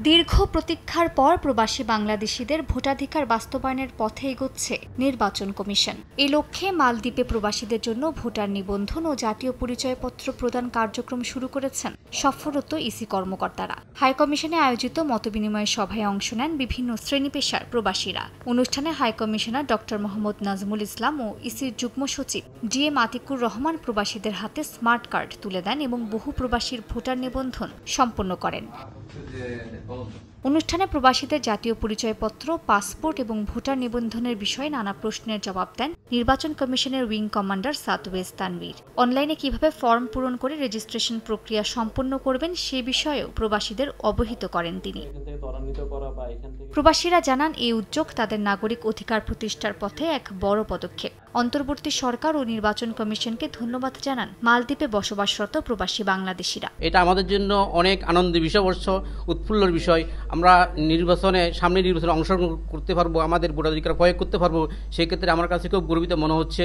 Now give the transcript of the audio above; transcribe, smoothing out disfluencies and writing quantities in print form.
দীর্ঘ প্রতীক্ষার পর প্রবাসী বাংলাদেশিদের ভোটাধিকার বাস্তবায়নের পথে এগোচ্ছে নির্বাচন কমিশন। এই লক্ষ্যে মালদ্বীপে প্রবাসীদের জন্য ভোটার নিবন্ধন ও জাতীয় পরিচয়পত্র প্রদান কার্যক্রম শুরু করেছেন সফররত ইসি কর্মকর্তারা। হাইকমিশনে আয়োজিত মতবিনিময় সভায় অংশ নেন বিভিন্ন শ্রেণী পেশার প্রবাসীরা। অনুষ্ঠানে হাইকমিশনার ডক্টর মোহাম্মদ নাজমুল ইসলাম ও ইসির যুগ্ম সচিব ডিএম আতিকুর রহমান প্রবাসীদের হাতে স্মার্ট কার্ড তুলে দেন এবং বহু প্রবাসীর ভোটার নিবন্ধন সম্পন্ন করেন। অনুষ্ঠানে প্রবাসীদের জাতীয় পরিচয়পত্র, পাসপোর্ট এবং ভোটার নিবন্ধনের বিষয়ে নানা প্রশ্নের জবাব দেন নির্বাচন কমিশনের উইং কমান্ডার সাতওয়েজ তানভীর। অনলাইনে কিভাবে ফর্ম পূরণ করে রেজিস্ট্রেশন প্রক্রিয়া সম্পন্ন করবেন সে বিষয়েও প্রবাসীদের অবহিত করেন তিনি। প্রবাসীরা জানান এই উদ্যোগ তাদের নাগরিক অধিকার প্রতিষ্ঠার পথে এক বড় পদক্ষেপ। অন্তর্বর্তী সরকার ও নির্বাচন কমিশনকে ধন্যবাদ জানান মালদ্বীপে বসবাসরত প্রবাসী বাংলাদেশিরা। এটা আমাদের জন্য অনেক আনন্দের বিষয়, উৎফুল্লর বিষয়। আমরা সামনে নির্বাচনে অংশগ্রহণ করতে পারবো, আমাদের ভোটাধিকার প্রয়োগ করতে পারবো। সেক্ষেত্রে আমার কাছে খুব গর্বিত মনে হচ্ছে।